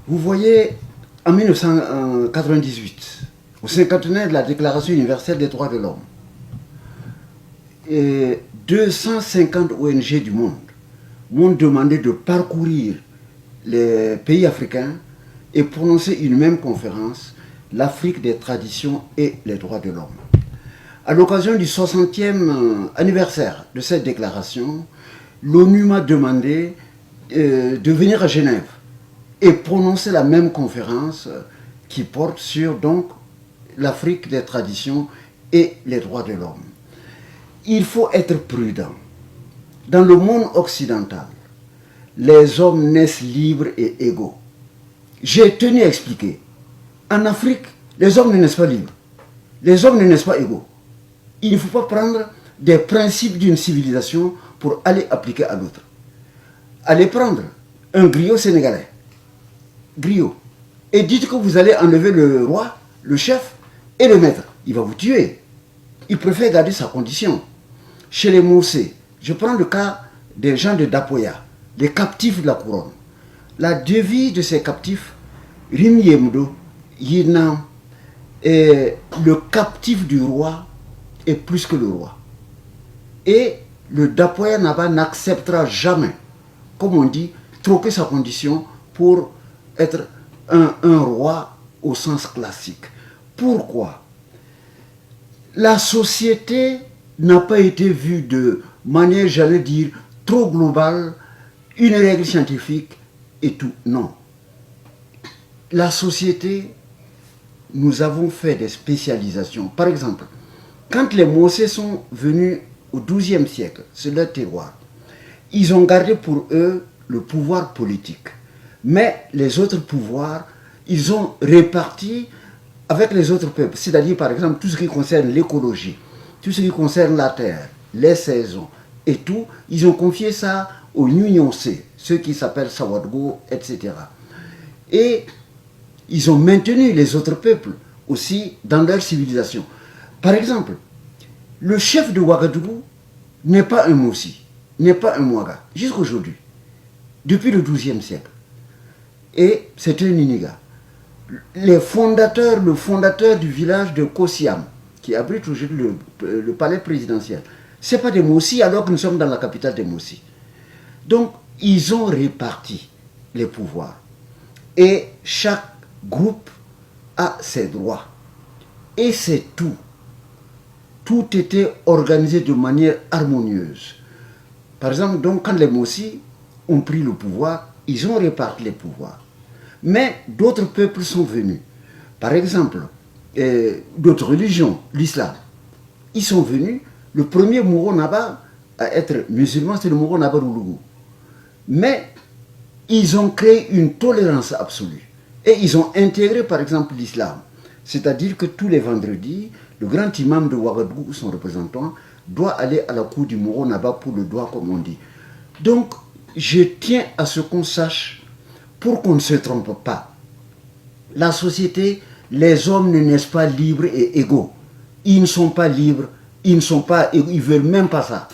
Vous voyez, en 1998, au cinquantenaire de la Déclaration universelle des droits de l'homme, 250 ONG du monde m'ont demandé de parcourir les pays africains et prononcer une même conférence, l'Afrique des traditions et les droits de l'homme. À l'occasion du 60e anniversaire de cette déclaration, l'ONU m'a demandé de venir à Genève et prononcer la même conférence qui porte sur donc l'Afrique des traditions et les droits de l'homme. Il faut être prudent. Dans le monde occidental, les hommes naissent libres et égaux. J'ai tenu à expliquer. En Afrique, les hommes ne naissent pas libres. Les hommes ne naissent pas égaux. Il ne faut pas prendre des principes d'une civilisation pour aller appliquer à l'autre. Allez prendre un griot sénégalais, griot, et dites que vous allez enlever le roi, le chef et le maître. Il va vous tuer. Il préfère garder sa condition. Chez les Moussé, je prends le cas des gens de Dapoya, les captifs de la couronne. La devise de ces captifs, Rimyemdo, Yinam, et le captif du roi est plus que le roi. Et le Dapoya Naba n'acceptera jamais, comme on dit, troquer sa condition pour être un roi au sens classique. Pourquoi? La société n'a pas été vue de manière, j'allais dire, trop globale, une règle scientifique et tout. Non. La société, nous avons fait des spécialisations. Par exemple, quand les Mossés sont venus au XIIe siècle, c'est leur terroir, ils ont gardé pour eux le pouvoir politique. Mais les autres pouvoirs, ils ont réparti avec les autres peuples. C'est-à-dire, par exemple, tout ce qui concerne l'écologie, tout ce qui concerne la terre, les saisons et tout, ils ont confié ça aux Nyunyonsé, ceux qui s'appellent Sawadgo, etc. Et ils ont maintenu les autres peuples aussi dans leur civilisation. Par exemple, le chef de Ouagadougou n'est pas un Moussi, n'est pas un Mouaga, jusqu'aujourd'hui, depuis le XIIe siècle. Et c'est un Iniga. Le fondateur du village de Kosiam, qui abrite aujourd'hui le palais présidentiel, ce n'est pas des Moussi alors que nous sommes dans la capitale des Moussi. Donc, ils ont réparti les pouvoirs. Et chaque groupe a ses droits. Et c'est tout. Tout était organisé de manière harmonieuse. Par exemple, donc, quand les Moussi ont pris le pouvoir, ils ont réparti les pouvoirs. Mais d'autres peuples sont venus. Par exemple, d'autres religions, l'islam. Ils sont venus. Le premier Mouro Naba à être musulman, c'est le Mouro Naba Roulougou. Mais ils ont créé une tolérance absolue. Et ils ont intégré, par exemple, l'islam. C'est-à-dire que tous les vendredis, le grand imam de Ouagadougou, son représentant, doit aller à la cour du Mouro Naba pour le droit, comme on dit. Donc, je tiens à ce qu'on sache, pour qu'on ne se trompe pas. La société, les hommes ne naissent pas libres et égaux. Ils ne sont pas libres, ils ne veulent même pas ça.